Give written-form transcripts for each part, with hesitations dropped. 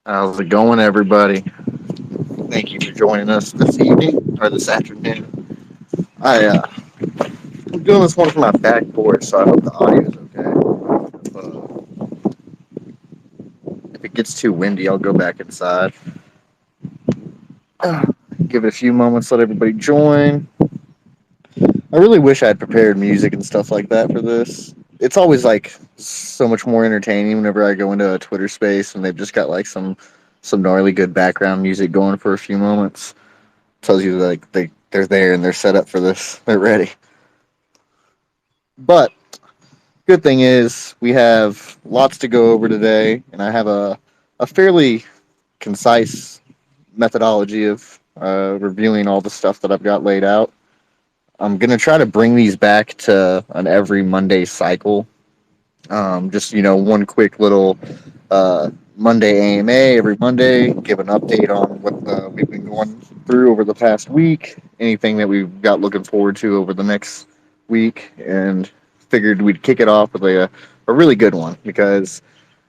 How's it going, everybody? Thank you for joining us this evening or this afternoon. I'm doing this one from my back porch, so I hope the audio is okay. If it gets too windy, I'll go back inside. Uh, Give it a few moments, let everybody join. I really wish I had prepared music and stuff like that for this. It's always like so much more entertaining whenever I go into a Twitter space and they've just got like some gnarly good background music going for a few moments. Tells you like they're there and they're set up for this. They're ready. But good thing is we have lots to go over today, and I have a fairly concise methodology of reviewing all the stuff that I've got laid out. I'm gonna try to bring these back to an every Monday cycle. Just one quick little Monday AMA every Monday. Give an update on what we've been going through over the past week. Anything that we've got looking forward to over the next week, and figured we'd kick it off with a really good one because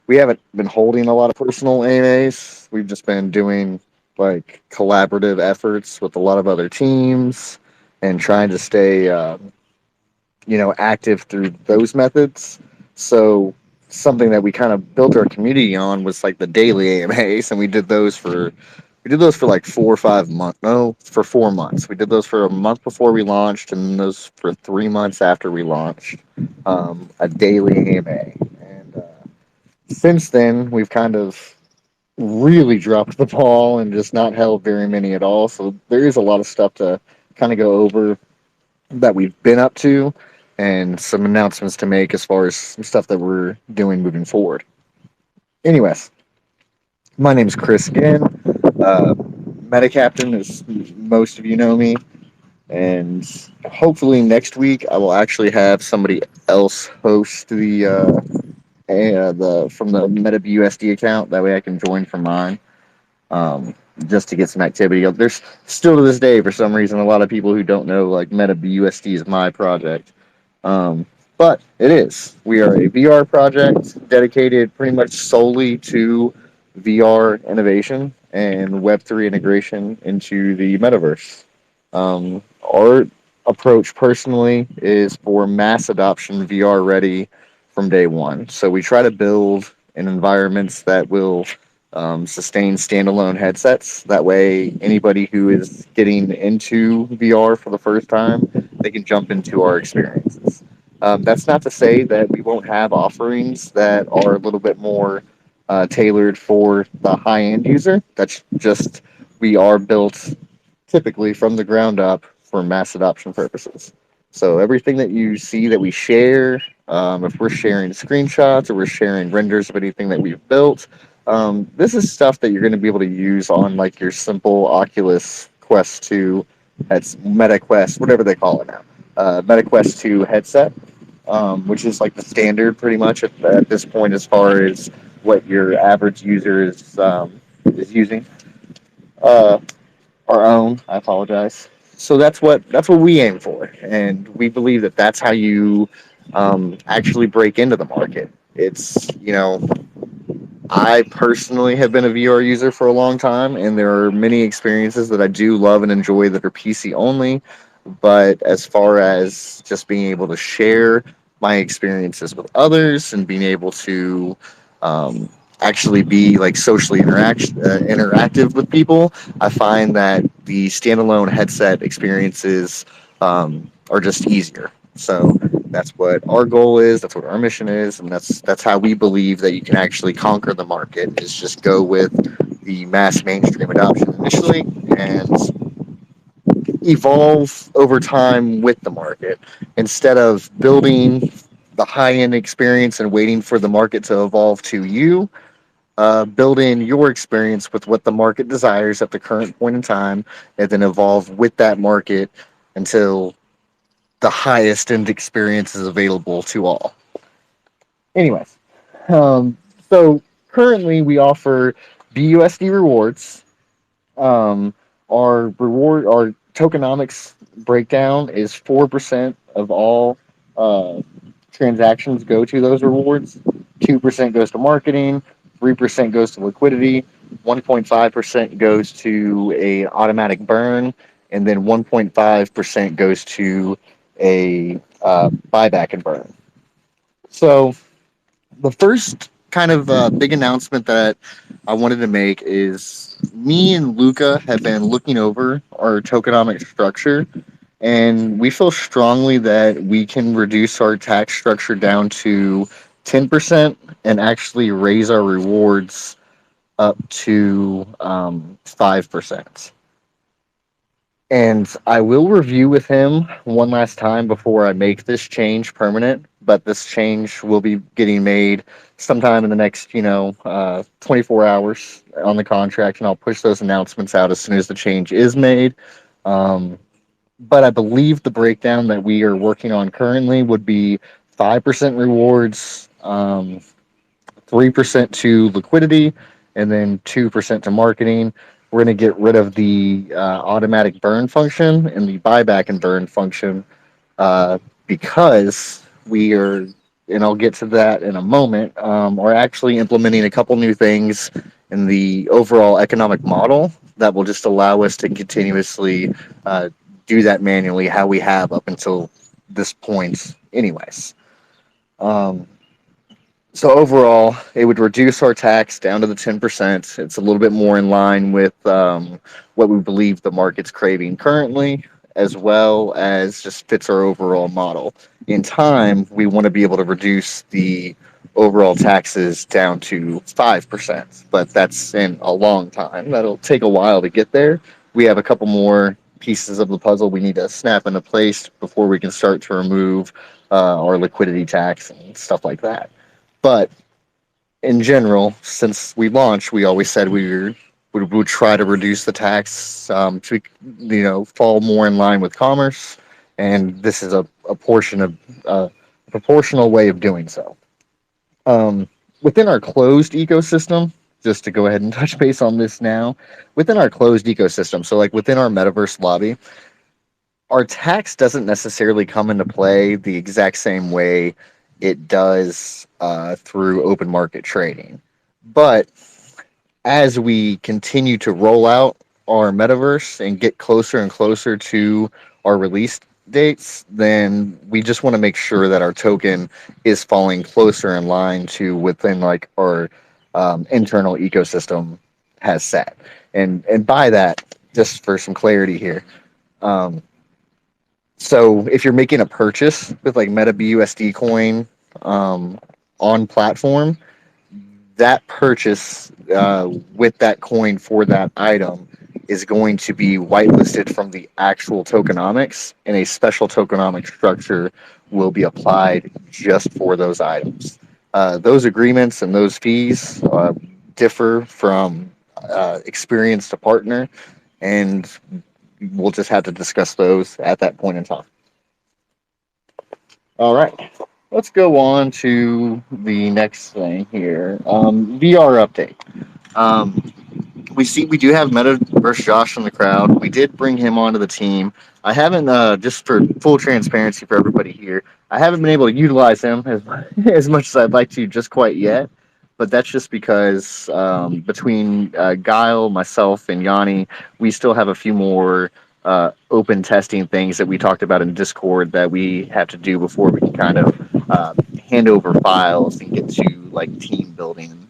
we haven't been holding a lot of personal AMAs. We've just been doing like collaborative efforts with a lot of other teams and trying to stay active through those methods. So something that we kind of built our community on was like the daily AMAs, and we did those for like 4 or 5 months. No, for 4 months. We did those for a month before we launched, and those for 3 months after we launched. A daily AMA, and since then we've kind of really dropped the ball and just not held very many at all. So there is a lot of stuff to kind of go over that we've been up to and some announcements to make as far as some stuff that we're doing moving forward. Anyways, my name is Chris again. Meta Captain, as most of you know me, and hopefully next week I will actually have somebody else host the from the MetaBUSD account. That way I can join from mine. Um, just to get some activity. There's still to this day, for some reason, a lot of people who don't know like MetaBUSD is my project. Um, but it is. We are a VR project dedicated pretty much solely to VR innovation and Web3 integration into the metaverse. Our approach personally is for mass adoption VR ready from day one. So we try to build in environments that will sustain standalone headsets. That way, anybody who is getting into VR for the first time, they can jump into our experiences. That's not to say that we won't have offerings that are a little bit more tailored for the high end user. That's just we are built typically from the ground up for mass adoption purposes. So everything that you see that we share, if we're sharing screenshots or we're sharing renders of anything that we've built, this is stuff that you're going to be able to use on like your simple Oculus Quest 2, that's Meta Quest, whatever they call it now, Meta Quest 2 headset, which is like the standard pretty much at this point as far as what your average user is using. Uh, our own. I apologize. So that's what we aim for, and we believe that that's how you actually break into the market. It's I personally have been a VR user for a long time, and there are many experiences that I do love and enjoy that are PC only. But as far as just being able to share my experiences with others and being able to um, actually be like socially interactive with people, I find that the standalone headset experiences are just easier. So that's what our goal is. That's what our mission is, and that's how we believe that you can actually conquer the market. Is just go with the mass mainstream adoption initially, and evolve over time with the market instead of building the high end experience and waiting for the market to evolve to you. Build in your experience with what the market desires at the current point in time, and then evolve with that market until the highest end experience is available to all. Anyways, um, so currently we offer BUSD rewards. Um, our tokenomics breakdown is 4% of all uh, transactions go to those rewards. 2% goes to marketing. 3% goes to liquidity. 1.5% goes to a automatic burn, and then 1.5% goes to a buyback and burn. So the first kind of big announcement that I wanted to make is me and Luca have been looking over our tokenomic structure, and we feel strongly that we can reduce our tax structure down to 10% and actually raise our rewards up to 5%. And I will review with him one last time before I make this change permanent. But this change will be getting made sometime in the next, 24 hours on the contract, and I'll push those announcements out as soon as the change is made. Um, but I believe the breakdown that we are working on currently would be 5% rewards, 3% to liquidity, and then 2% to marketing. We're going to get rid of the automatic burn function and the buyback and burn function because we are, and I'll get to that in a moment, are actually implementing a couple new things in the overall economic model that will just allow us to continuously do that manually how we have up until this point, anyways. Um, so overall, it would reduce our tax down to the 10%. It's a little bit more in line with what we believe the market's craving currently, as well as just fits our overall model. In time, we want to be able to reduce the overall taxes down to 5%, but that's in a long time. That'll take a while to get there. We have a couple more pieces of the puzzle we need to snap into place before we can start to remove our liquidity tax and stuff like that. But in general, since we launched, we always said would try to reduce the tax to fall more in line with commerce, and this is a portion of a proportional way of doing so. Within our closed ecosystem, just to go ahead and touch base on this now, within our closed ecosystem, so like within our metaverse lobby, our tax doesn't necessarily come into play the exact same way it does through open market trading. But as we continue to roll out our metaverse and get closer and closer to our release dates, then we just want to make sure that our token is falling closer in line to within like our internal ecosystem has set. And by that, just for some clarity here, um, so if you're making a purchase with like MetaBUSD coin um, on platform, that purchase with that coin for that item is going to be whitelisted from the actual tokenomics, and a special tokenomic structure will be applied just for those items. Those agreements and those fees differ from experience to partner, and we'll just have to discuss those at that point in time. All right. Let's go on to the next thing here. VR update. Um, we do have Metaverse Josh in the crowd. We did bring him onto the team. I haven't just for full transparency for everybody here. I haven't been able to utilize him as much as I'd like to just quite yet. But that's just because between Guile, myself, and Yanni, we still have a few more open testing things that we talked about in Discord that we have to do before we can kind of hand over files and get to like team building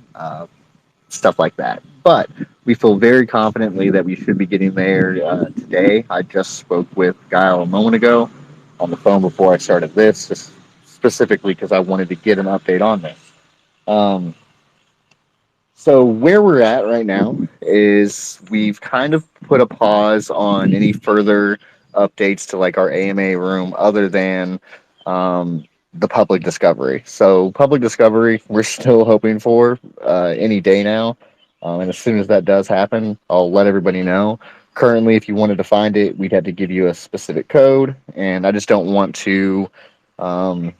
stuff like that. But we feel very confidently that we should be getting there today. I just spoke with Guile a moment ago on the phone before I started this, just specifically because I wanted to get an update on this. Um, so where we're at right now is we've kind of put a pause on any further updates to like our AMA room other than the public discovery. So public discovery, we're still hoping for any day now. And as soon as that does happen, I'll let everybody know. Currently, if you wanted to find it, we'd have to give you a specific code, and I just don't want to um,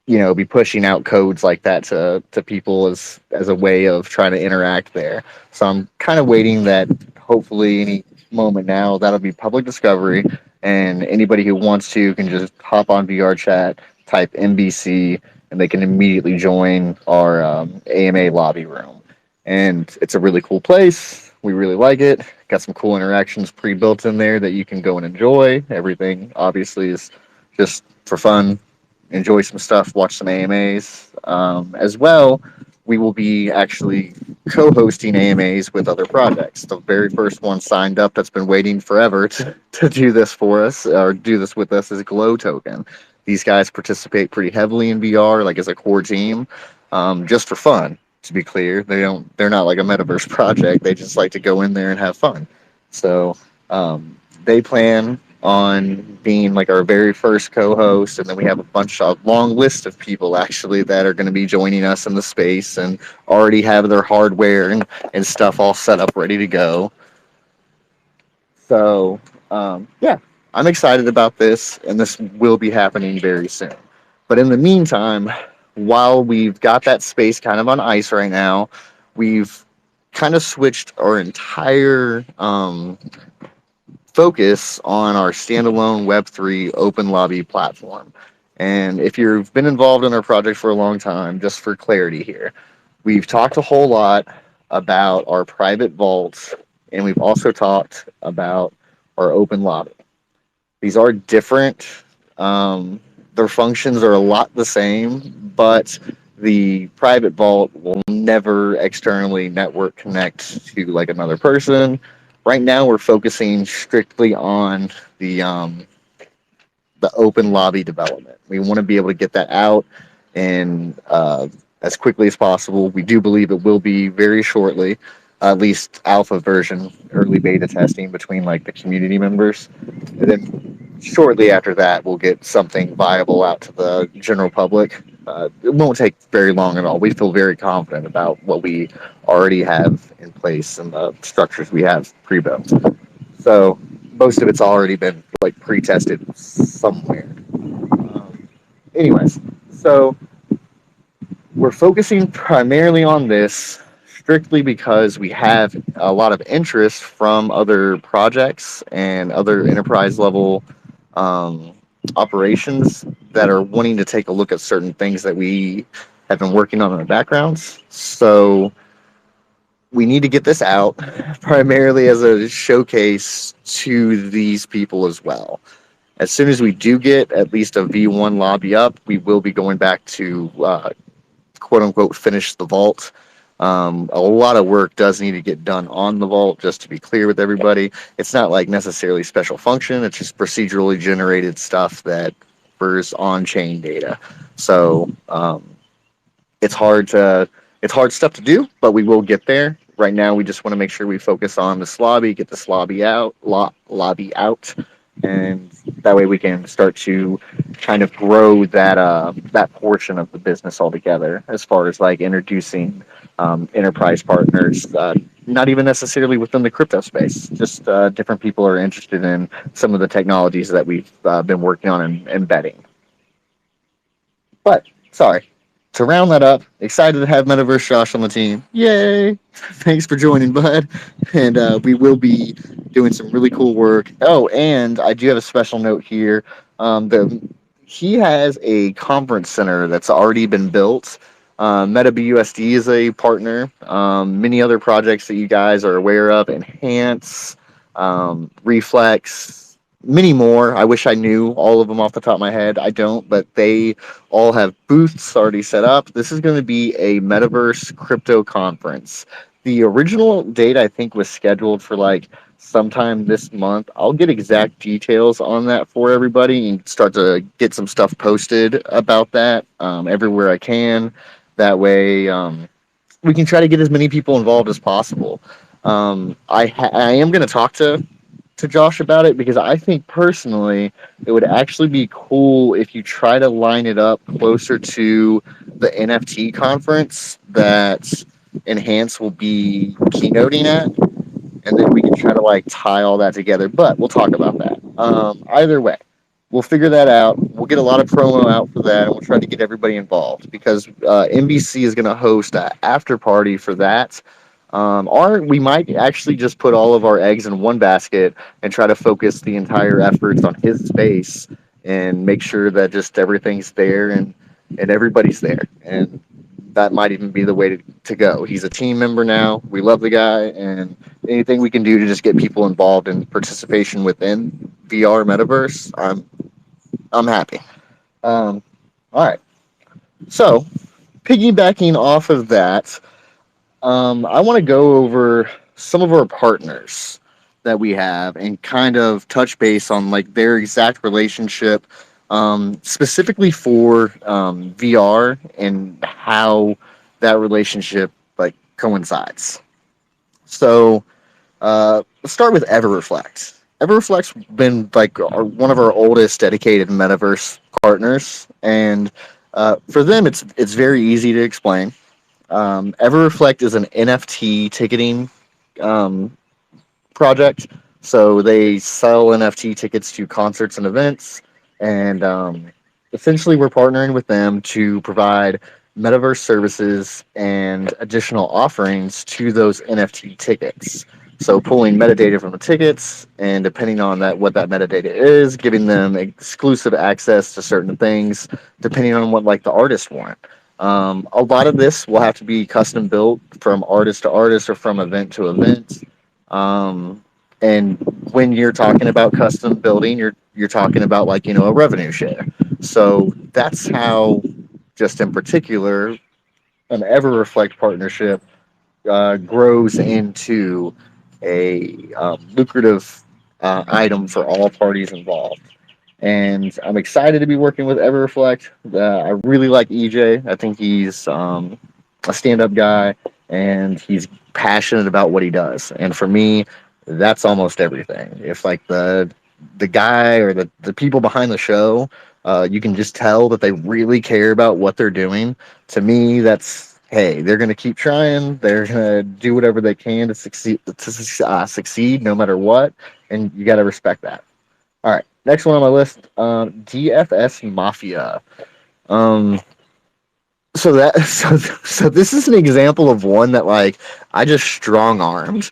be pushing out codes like that to people as a way of trying to interact there. So I'm kind of waiting that hopefully any moment now that'll be public discovery, and anybody who wants to can just hop on VR chat, type MBC, and they can immediately join our AMA lobby room. and it's a really cool place. We really like it. Got some cool interactions pre-built in there that you can go and enjoy. Everything obviously is just for fun. Enjoy some stuff, watch some AMAs. As well, we will be actually co-hosting AMAs with other projects. The very first one signed up that's been waiting forever to do this for us or do this with us is Glow Token. These guys participate pretty heavily in VR, like as a core team, just for fun. To be clear, they're not like a metaverse project. They just like to go in there and have fun. So they plan on being like our very first co-host, and then we have a long list of people actually that are going to be joining us in the space and already have their hardware and stuff all set up ready to go. So yeah, I'm excited about this, and this will be happening very soon. But in the meantime, while we've got that space kind of on ice right now, we've kind of switched our entire focus on our standalone Web3 open lobby platform. And if you've been involved in our project for a long time, just for clarity here, we've talked a whole lot about our private vaults, and we've also talked about our open lobby. These are different. Their functions are a lot the same, but the private vault will never externally network connect to like another person. Right now, we're focusing strictly on the open lobby development. We want to be able to get that out and as quickly as possible. We do believe it will be very shortly, at least alpha version, early beta testing between like the community members, and then shortly after that, we'll get something viable out to the general public. It won't take very long at all. We feel very confident about what we already have in place and the structures we have pre-built. So most of it's already been like pre-tested somewhere. Anyways, so we're focusing primarily on this strictly because we have a lot of interest from other projects and other enterprise level um, operations that are wanting to take a look at certain things that we have been working on in the backgrounds. So we need to get this out primarily as a showcase to these people as well. As soon as we do get at least a V1 lobby up, we will be going back to quote unquote finish the vault. A lot of work does need to get done on the vault, just to be clear with everybody. It's not like necessarily special function, it's just procedurally generated stuff that refers on chain data. So it's hard to it's hard stuff to do, but we will get there. Right now, we just want to make sure we focus on this lobby, get this lobby out, and that way we can start to kind of grow that portion of the business altogether. As far as like introducing enterprise partners, not even necessarily within the crypto space, just different people are interested in some of the technologies that we've been working on and embedding. But sorry, to round that up, excited to have Metaverse Josh on the team. Yay! Thanks for joining, bud. And we will be doing some really cool work. Oh, and I do have a special note here. He has a conference center that's already been built. MetaBUSD is a partner. Many other projects that you guys are aware of, Enhance, Reflex, many more. I wish I knew all of them off the top of my head. I don't, but they all have booths already set up. This is going to be a Metaverse crypto conference. The original date, I think, was scheduled for like sometime this month. I'll get exact details on that for everybody and start to get some stuff posted about that everywhere I can. That way, we can try to get as many people involved as possible. I am going to talk to Josh about it because I think personally it would actually be cool if you try to line it up closer to the NFT conference that Enhance will be keynoting at, and then we can try to like tie all that together. But we'll talk about that. Either way, we'll figure that out. We'll get a lot of promo out for that, and we'll try to get everybody involved because NBC is going to host an after party for that. Or we might actually just put all of our eggs in one basket and try to focus the entire efforts on his space and make sure that just everything's there and everybody's there. And that might even be the way to go. He's a team member now. We love the guy, and anything we can do to just get people involved in participation within VR Metaverse, I'm happy. Um, all right. So, piggybacking off of that, I want to go over some of our partners that we have and kind of touch base on like their exact relationship, specifically for VR and how that relationship like coincides. So let's start with EverReflect. EverReflect's been like one of our oldest dedicated metaverse partners, and for them, it's very easy to explain. EverReflect is an NFT ticketing um, project. So they sell NFT tickets to concerts and events, and essentially we're partnering with them to provide metaverse services and additional offerings to those NFT tickets. So pulling metadata from the tickets, and depending on that, what that metadata is, giving them exclusive access to certain things, depending on what like the artist want. A lot of this will have to be custom built from artist to artist or from event to event. Um, and when you're talking about custom building, you're talking about like a revenue share. So that's how, just in particular, an EverReflect partnership grows into a lucrative item for all parties involved. And I'm excited to be working with EverReflect. I really like EJ. I think he's a stand-up guy, and he's passionate about what he does. And for me, that's almost everything. If like the guy or the people behind the show, you can just tell that they really care about what they're doing. To me, that's hey, they're gonna keep trying. They're gonna do whatever they can to succeed no matter what, and you got to respect that. All right, next one on my list, DFS Mafia. Um, so this is an example of one that like I just strong armed.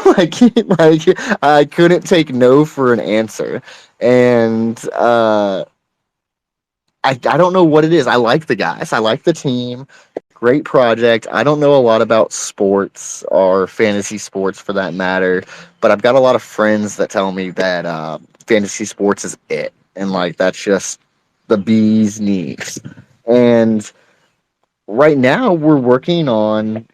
like like I couldn't take no for an answer, and I don't know what it is. I like the guys. I like the team. Great project. I don't know a lot about sports or fantasy sports for that matter, but I've got a lot of friends that tell me that fantasy sports is it, and like that's just the bee's knees. And right now, we're working on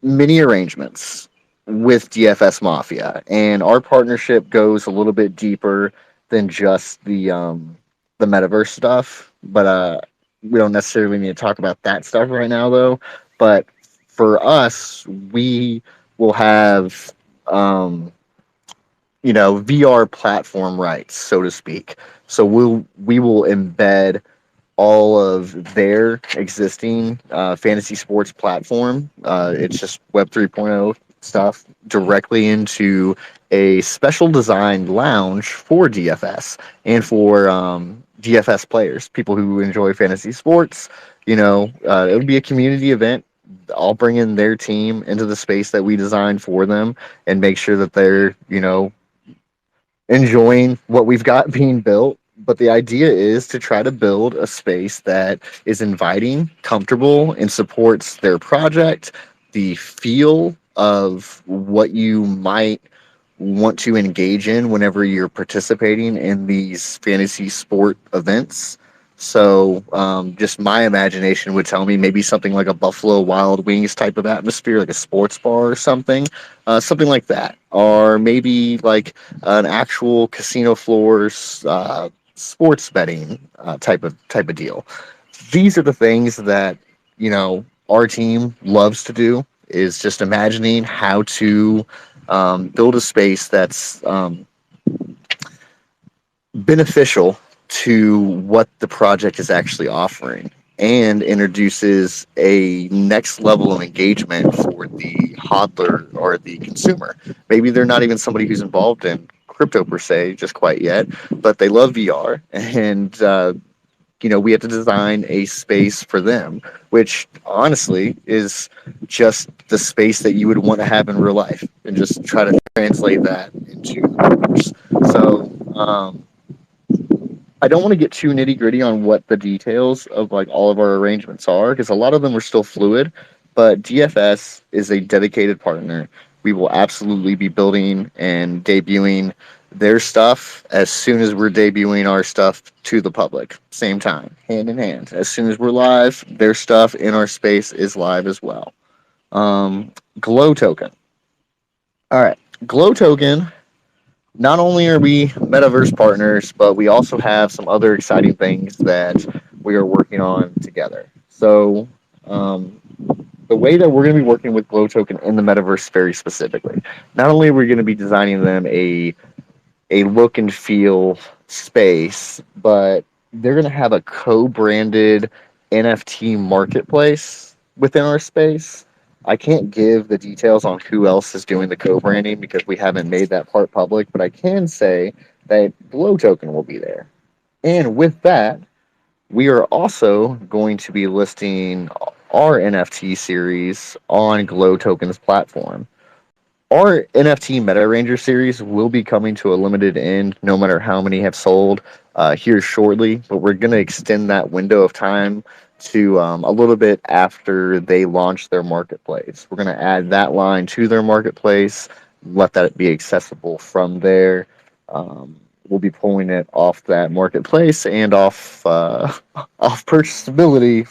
mini arrangements with DFS Mafia, and our partnership goes a little bit deeper than just the metaverse stuff. But we don't necessarily need to talk about that stuff right now, though. But for us, we will have VR platform rights, so to speak. So we will embed all of their existing fantasy sports platform. It's just Web 3.0 stuff directly into a special designed lounge for DFS and for DFS players, people who enjoy fantasy sports. It would be a community event. I'll bring in their team into the space that we designed for them and make sure that they're, enjoying what we've got being built. But the idea is to try to build a space that is inviting, comfortable, and supports their project, the feel of what you might want to engage in whenever you're participating in these fantasy sport events. So, just my imagination would tell me maybe something like a Buffalo Wild Wings type of atmosphere, like a sports bar or something like that, or maybe like an actual casino floors, sports betting type of deal. These are the things that our team loves to do. Is just imagining how to build a space that's beneficial to what the project is actually offering and introduces a next level of engagement for the hodler or the consumer. Maybe they're not even somebody who's involved in crypto per se just quite yet, but they love VR, and we have to design a space for them, which honestly is just the space that you would want to have in real life, and just try to translate that into numbers. So I don't want to get too nitty gritty on what the details of like all of our arrangements are because a lot of them are still fluid. But DFS is a dedicated partner. We will absolutely be building and debuting their stuff as soon as we're debuting our stuff to the public. Same time, hand in hand. As soon as we're live, their stuff in our space is live as well. Glow token. All right, Glow token, not only are we metaverse partners, but we also have some other exciting things that we are working on together. So, um, the way that we're going to be working with Glow Token in the metaverse very specifically, not only are we going to be designing them a look and feel space, but they're going to have a co-branded NFT marketplace within our space. I can't give the details on who else is doing the co-branding because we haven't made that part public, but I can say that Glow Token will be there. And with that, we are also going to be listing our NFT series on Glow Token's platform. Our NFT Meta Ranger series will be coming to a limited end, no matter how many have sold here shortly. But we're going to extend that window of time to a little bit after they launch their marketplace. We're going to add that line to their marketplace, let that be accessible from there. We'll be pulling it off that marketplace and off off purchasability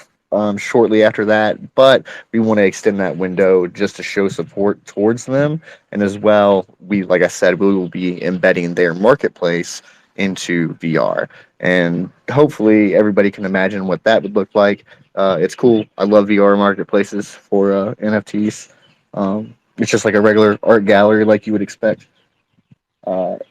shortly after that. But we want to extend that window just to show support towards them, and as well, we like I said, we will be embedding their marketplace into VR, and hopefully everybody can imagine what that would look like. It's cool. I love VR marketplaces for NFTs. It's just like a regular art gallery, like you would expect.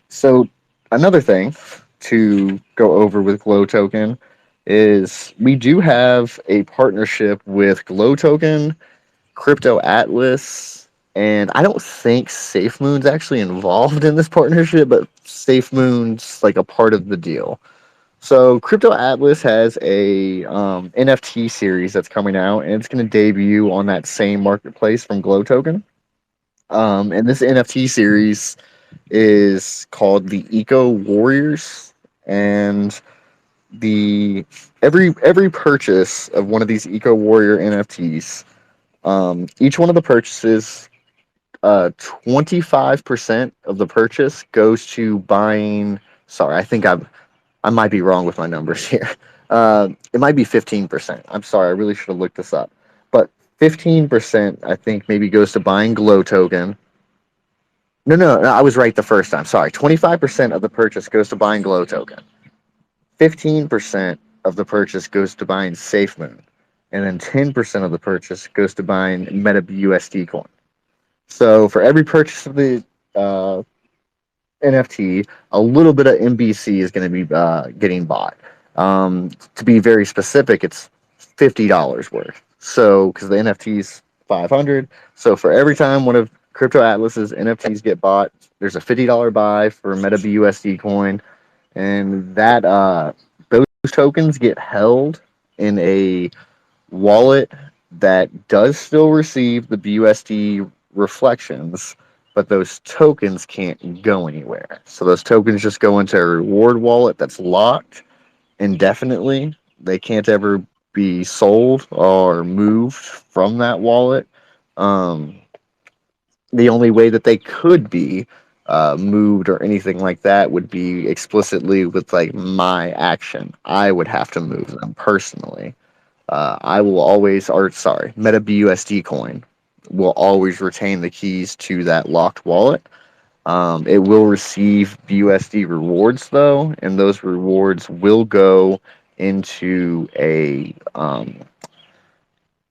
So another thing to go over with Glow Token is we do have a partnership with Glow Token, Crypto Atlas, and I don't think SafeMoon's actually involved in this partnership, but SafeMoon's like a part of the deal. So Crypto Atlas has a NFT series that's coming out, and it's going to debut on that same marketplace from Glow Token. And this NFT series is called the Eco Warriors, and the every purchase of one of these Eco Warrior NFTs, each one of the purchases, 25% of the purchase goes to buying. Sorry, I might be wrong with my numbers here. It might be 15%. I'm sorry, I really should have looked this up. But 15%, I think, maybe goes to buying Glow Token. No, I was right the first time. Sorry, 25% of the purchase goes to buying Glow Token. 15% of the purchase goes to buying SafeMoon, and then 10% of the purchase goes to buying MetaBUSD coin. So for every purchase of the NFT, a little bit of MBC is going to be getting bought. To be very specific, it's $50 worth. So because the NFT's 500, so for every time one of Crypto Atlas's NFTs get bought, there's a $50 buy for MetaBUSD coin, and that those tokens get held in a wallet that does still receive the BUSD reflections, but those tokens can't go anywhere. So those tokens just go into a reward wallet that's locked indefinitely. They can't ever be sold or moved from that wallet. Um, the only way that they could be moved or anything like that would be explicitly with like my action. I would have to move them personally. I will always, or sorry, MetaBUSD coin will always retain the keys to that locked wallet. It will receive BUSD rewards though, and those rewards will go into a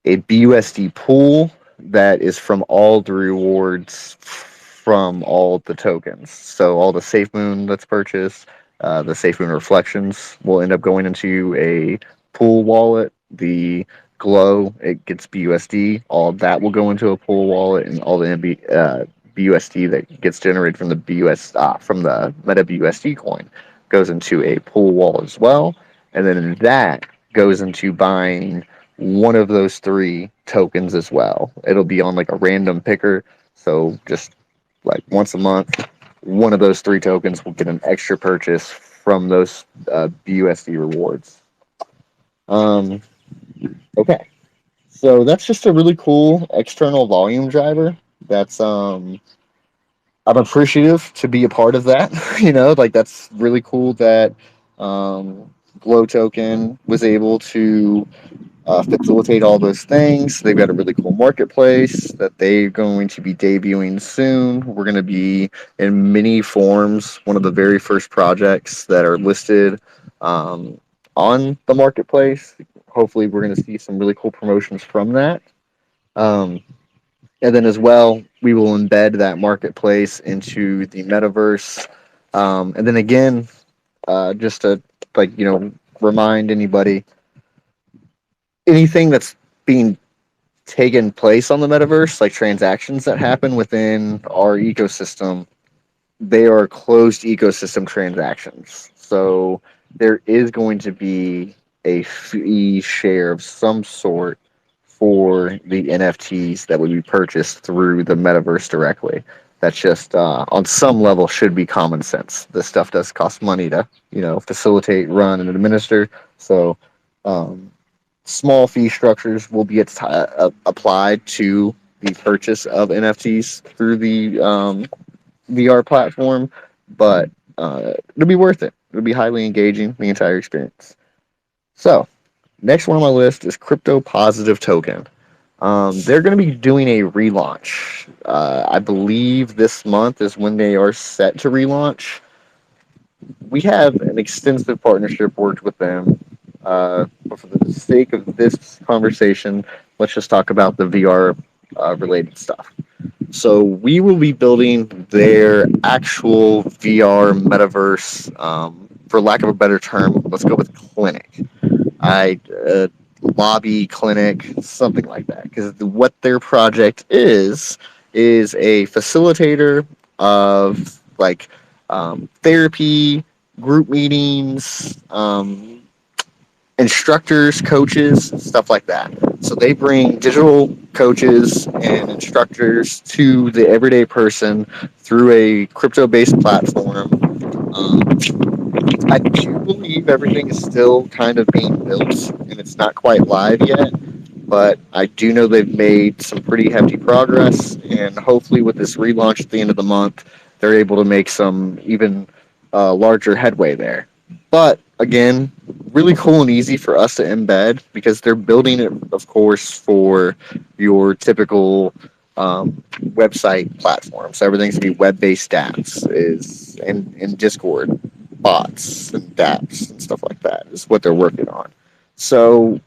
BUSD pool that is from all the rewards from all the tokens. So all the SafeMoon that's purchased, the SafeMoon reflections will end up going into a pool wallet. The Glow, it gets BUSD. All of that will go into a pool wallet, and all the BUSD that gets generated from the from the Meta BUSD coin goes into a pool wallet as well. And then that goes into buying one of those three tokens as well. It'll be on like a random picker. So just like once a month, one of those three tokens will get an extra purchase from those BUSD rewards. Um, okay, so that's just a really cool external volume driver. That's I'm appreciative to be a part of that. Like that's really cool that Glow Token was able to facilitate all those things. They've got a really cool marketplace that they're going to be debuting soon. We're going to be in many forms one of the very first projects that are listed um, on the marketplace. Hopefully, we're going to see some really cool promotions from that. Um, and then as well, we will embed that marketplace into the metaverse. And then again, just to remind anybody, anything that's being taken place on the metaverse, like transactions that happen within our ecosystem, they are closed ecosystem transactions. So there is going to be a fee share of some sort for the NFTs that would be purchased through the metaverse directly. That's just on some level should be common sense. This stuff does cost money to facilitate, run, and administer. So um, small fee structures will be applied to the purchase of NFTs through the VR platform, but it'll be worth it. It'll be highly engaging, the entire experience. So, next one on my list is Crypto Positive Token. They're going to be doing a relaunch. I believe this month is when they are set to relaunch. We have an extensive partnership worked with them. But for the sake of this conversation, let's just talk about the VR related stuff. So we will be building their actual VR metaverse. For lack of a better term, let's go with clinic. I lobby clinic, something like that. Because what their project is a facilitator of therapy, group meetings, instructors, coaches, stuff like that. So they bring digital coaches and instructors to the everyday person through a crypto based platform. Um, I do believe everything is still kind of being built and it's not quite live yet, but I do know they've made some pretty hefty progress, and hopefully, with this relaunch at the end of the month, they're able to make some even larger headway there. But again, really cool and easy for us to embed because they're building it, of course, for your typical website platform. So everything's gonna be web-based apps, is and Discord bots and dApps and stuff like that is what they're working on. So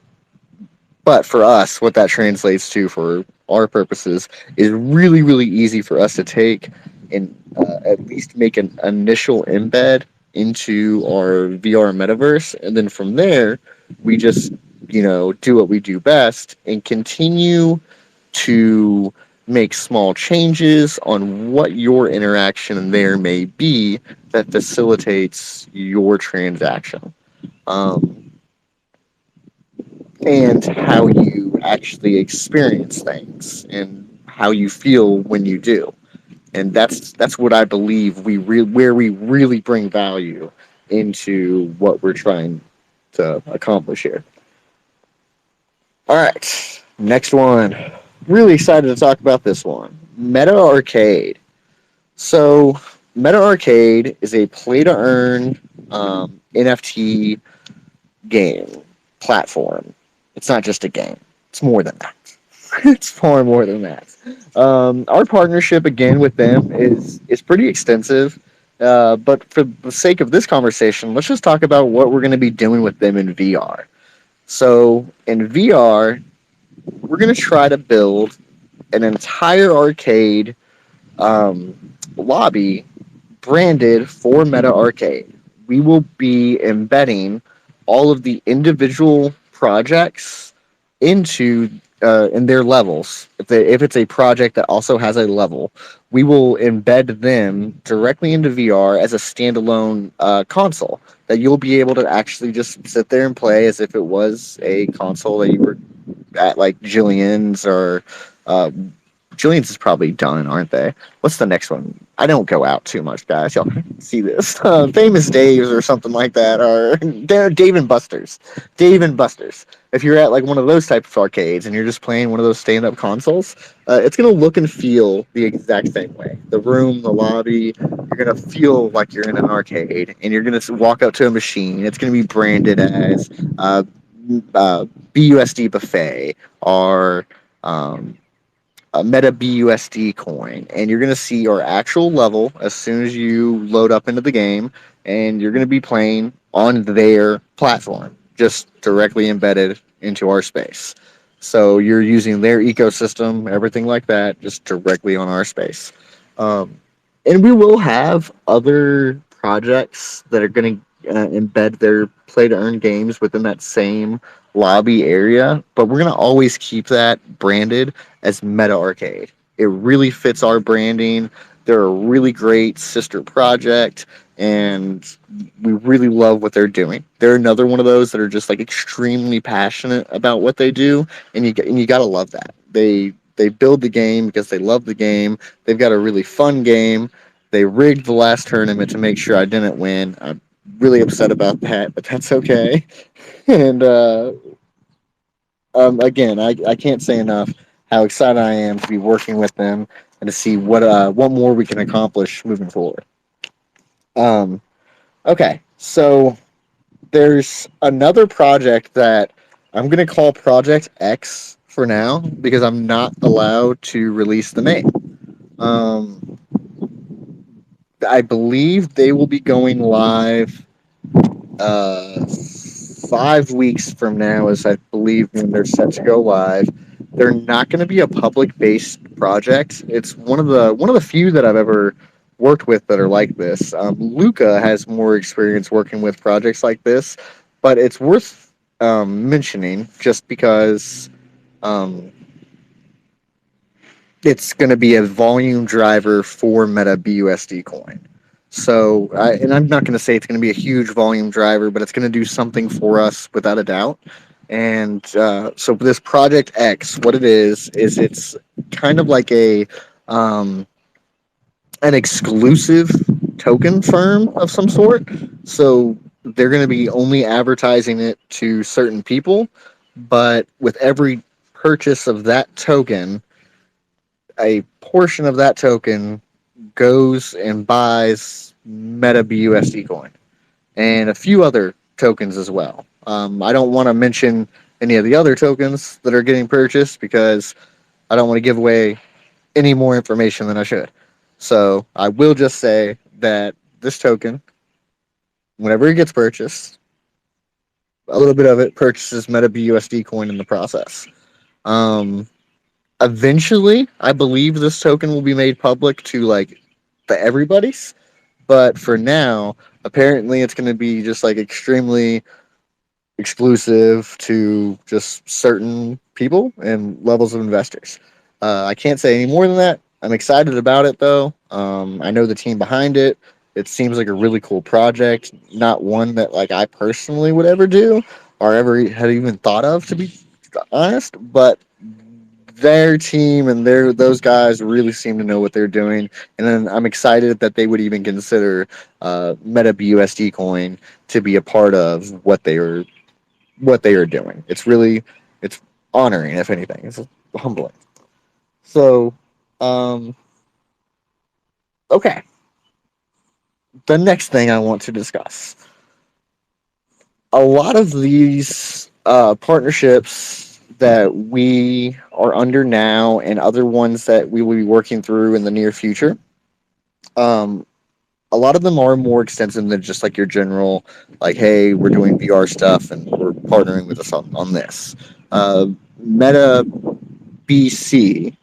but for us, what that translates to for our purposes is really, really easy for us to take and at least make an initial embed into our VR metaverse. And then from there, we just, do what we do best and continue to make small changes on what your interaction there may be that facilitates your transaction. Um, and how you actually experience things and how you feel when you do. And that's what I believe where we really bring value into what we're trying to accomplish here. All right, next one. Really excited to talk about this one. Meta Arcade. So Meta Arcade is a play to earn NFT game platform. It's not just a game. It's more than that. It's far more than that. Our partnership again with them is pretty extensive. But for the sake of this conversation, let's just talk about what we're going to be doing with them in VR. So in VR, we're going to try to build an entire arcade lobby branded for Meta Arcade. We will be embedding all of the individual projects into in their levels. If it's a project that also has a level, we will embed them directly into VR as a standalone console that you'll be able to actually just sit there and play as if it was a console that you were at like Jillian's or Julian's is probably done, aren't they? What's the next one? I don't go out too much, guys. Y'all see this. Famous Dave's or something like that, or they're Dave and Buster's. Dave and Buster's. If you're at like one of those type of arcades and you're just playing one of those stand-up consoles, it's gonna look and feel the exact same way. The room, the lobby, you're gonna feel like you're in an arcade, and you're gonna walk up to a machine. It's gonna be branded as uh, BUSD buffet or a Meta BUSD coin, and you're going to see our actual level as soon as you load up into the game, and you're going to be playing on their platform, just directly embedded into our space. So you're using their ecosystem, everything like that, just directly on our space. Um, and we will have other projects that are going to embed their play to earn games within that same lobby area, but we're going to always keep that branded as Meta Arcade. It really fits our branding. They're a really great sister project, and we really love what they're doing. They're another one of those that are just like extremely passionate about what they do, and you gotta love that. They build the game because they love the game. They've got a really fun game. They rigged the last tournament to make sure I didn't win. I'm really upset about that, but that's okay. And again, I can't say enough how excited I am to be working with them and to see what more we can accomplish moving forward. Um, okay, so there's another project that I'm going to call Project X for now because I'm not allowed to release the name. Um, I believe they will be going live 5 weeks from now, is I believe when they're set to go live. They're not going to be a public based project. It's one of the few that I've ever worked with that are like this. Luca has more experience working with projects like this, but it's worth mentioning just because um, it's going to be a volume driver for Meta BUSD coin. So, and I'm not going to say it's going to be a huge volume driver, but it's going to do something for us without a doubt. And so, this Project X, what it is it's kind of like a an exclusive token firm of some sort. So they're going to be only advertising it to certain people, but with every purchase of that token, a portion of that token goes and buys Meta BUSD coin and a few other tokens as well. I don't want to mention any of the other tokens that are getting purchased because I don't want to give away any more information than I should. So I will just say that this token, whenever it gets purchased, a little bit of it purchases Meta BUSD coin in the process. Um, Eventually, I believe this token will be made public to like the everybody's. But for now, apparently it's going to be just like extremely exclusive to just certain people and levels of investors. I can't say any more than that. I'm excited about it though. I know the team behind it. It seems like a really cool project. Not one that like I personally would ever do or ever had even thought of, to be honest. But their team and those guys really seem to know what they're doing, and then I'm excited that they would even consider Meta BUSD coin to be a part of what they are doing. It's honoring, if anything. It's humbling. So, um, okay. The next thing I want to discuss. A lot of these partnerships that we are under now and other ones that we will be working through in the near future, um, a lot of them are more extensive than just like your general, like, hey, we're doing VR stuff and we're partnering with us on this. Meta BC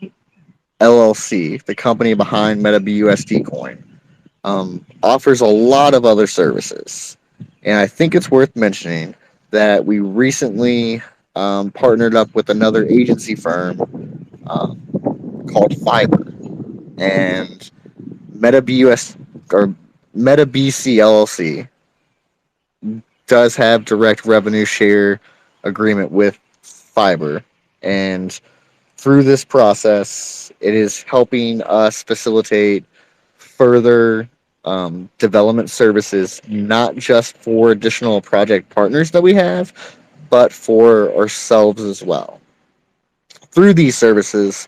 LLC, the company behind Meta BUSD coin, offers a lot of other services. And I think it's worth mentioning that we recently partnered up with another agency firm um, called Fiber. And Meta BUS or Meta BC LLC does have direct revenue share agreement with Fiber. And through this process, it is helping us facilitate further development services, not just for additional project partners that we have, but for ourselves as well. Through these services,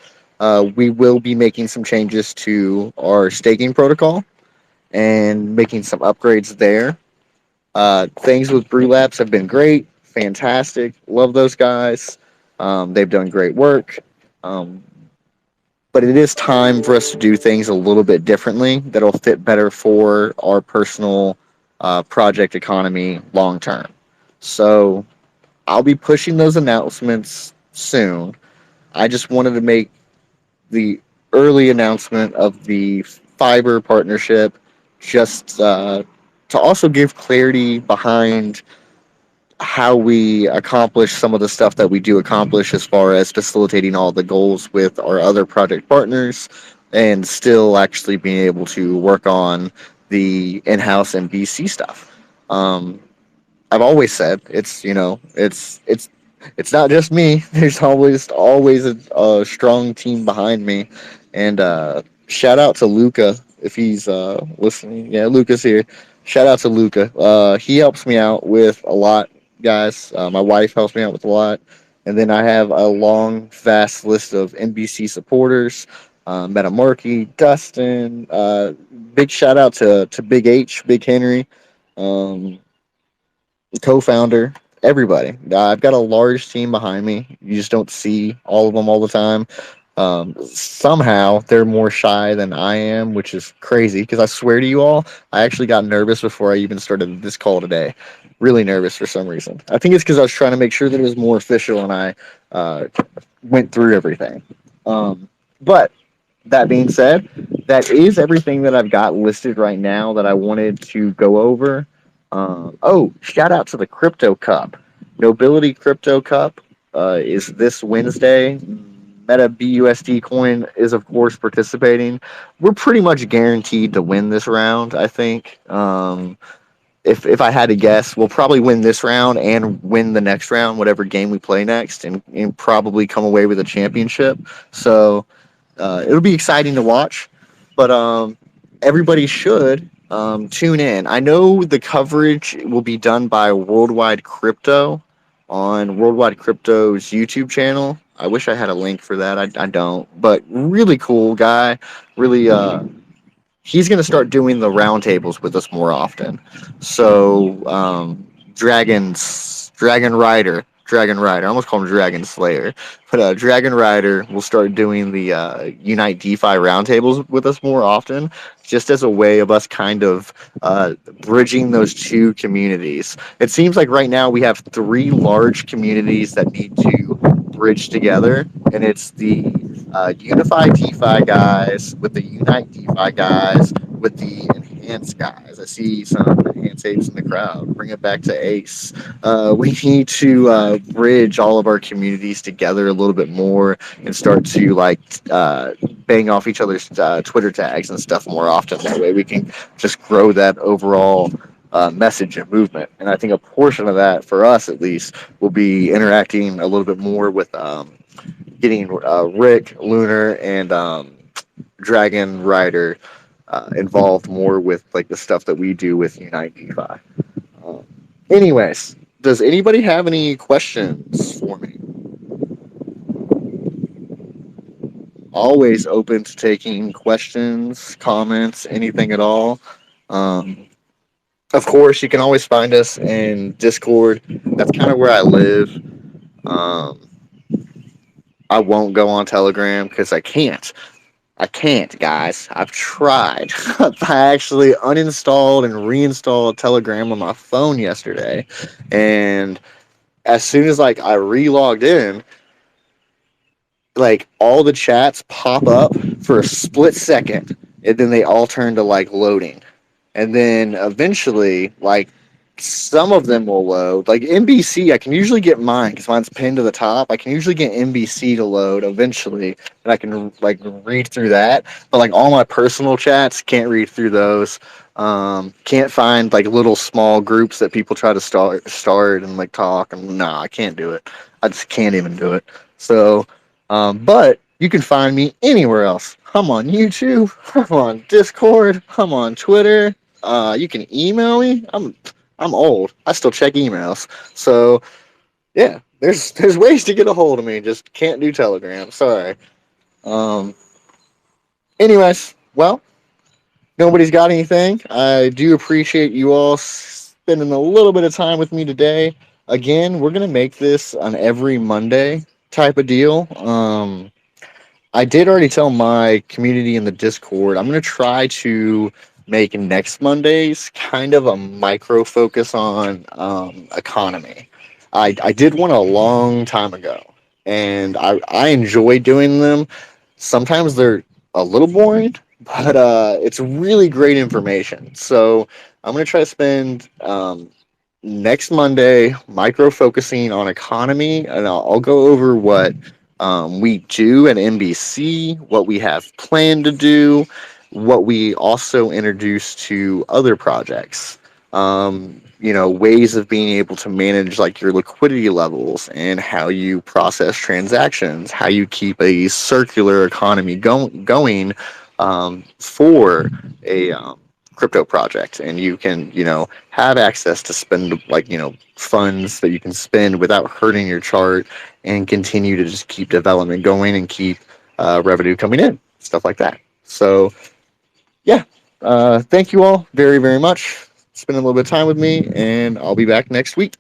we will be making some changes to our staking protocol and making some upgrades there. Things with Brew Labs have been great, fantastic. Love those guys. They've done great work. Um, but it is time for us to do things a little bit differently that'll fit better for our personal project economy long term. So I'll be pushing those announcements soon. I just wanted to make the early announcement of the fiber partnership just to also give clarity behind how we accomplish some of the stuff that we do accomplish as far as facilitating all the goals with our other project partners and still actually being able to work on the in-house and BC stuff. I've always said it's not just me. There's always a strong team behind me, and shout out to Luca if he's listening. Yeah, Luca's here. Shout out to Luca. He helps me out with a lot, guys. My wife helps me out with a lot, and then I have a long, vast list of NBC supporters. Metamarky, Dustin. Big shout out to Big H, Big Henry. Um, Co-founder, everybody. I've got a large team behind me. You just don't see all of them all the time. Somehow they're more shy than I am, which is crazy because I swear to you all, I actually got nervous before I even started this call today. Really nervous for some reason. I think it's because I was trying to make sure that it was more official and I uh, went through everything. But that being said, that is everything that I've got listed right now that I wanted to go over. Shout out to the Crypto Cup. Nobility Crypto Cup is this Wednesday. Meta BUSD coin is, of course, participating. We're pretty much guaranteed to win this round, I think. If I had to guess, we'll probably win this round and win the next round, whatever game we play next, and probably come away with a championship. So it'll be exciting to watch, but everybody should tune in. I know the coverage will be done by Worldwide Crypto on Worldwide Crypto's YouTube channel. I wish I had a link for that. I don't, but really cool guy. Really, he's going to start doing the roundtables with us more often. So, Dragon Rider. I almost call him Dragon Slayer, but Dragon Rider will start doing the Unite DeFi roundtables with us more often, just as a way of us kind of bridging those two communities. It seems like right now we have three large communities that need to bridge together, and it's the Unify DeFi guys with the Unite DeFi guys with the Enhance guys. I see some Enhance apes in the crowd. Bring it back to Ace. We need to bridge all of our communities together a little bit more and start to bang off each other's Twitter tags and stuff more often. That way we can just grow that overall message and movement. And I think a portion of that, for us at least, will be interacting a little bit more with getting Rick, Lunar, and Dragon Rider involved more with like the stuff that we do with Unite DeFi. Um, Anyways, does anybody have any questions for me? Always open to taking questions, comments, anything at all. Um, of course, you can always find us in Discord. That's kind of where I live. Um, I won't go on Telegram because I can't. I can't, guys. I've tried. I actually uninstalled and reinstalled Telegram on my phone yesterday, and as soon as I re-logged in, like all the chats pop up for a split second, and then they all turn to like loading, and then eventually some of them will load. Like NBC, I can usually get mine because mine's pinned to the top. I can usually get NBC to load eventually, and I can like read through that. But like all my personal chats, can't read through those. Can't find like little small groups that people try to start and like talk. And no, I can't do it. I just can't even do it. So But you can find me anywhere else. I'm on YouTube. I'm on Discord. I'm on Twitter. You can email me. I'm old. I still check emails. So yeah, there's ways to get a hold of me. Just can't do Telegram. Sorry. Um. Anyways, well, nobody's got anything. I do appreciate you all spending a little bit of time with me today. Again, we're gonna make this an every Monday type of deal. I did already tell my community in the Discord. I'm going to try to make next Mondays kind of a micro focus on economy. I did one a long time ago, and I enjoy doing them. Sometimes they're a little boring, but it's really great information. So I'm going to try to spend next Monday micro focusing on economy, and I'll go over what we do at NBC, what we have planned to do, what we also introduce to other projects. Ways of being able to manage like your liquidity levels and how you process transactions, how you keep a circular economy going for a crypto project, and you can have access to spend like funds that you can spend without hurting your chart and continue to just keep development going and keep revenue coming in, stuff like that. So yeah, thank you all very, very much. Spend a little bit of time with me, and I'll be back next week.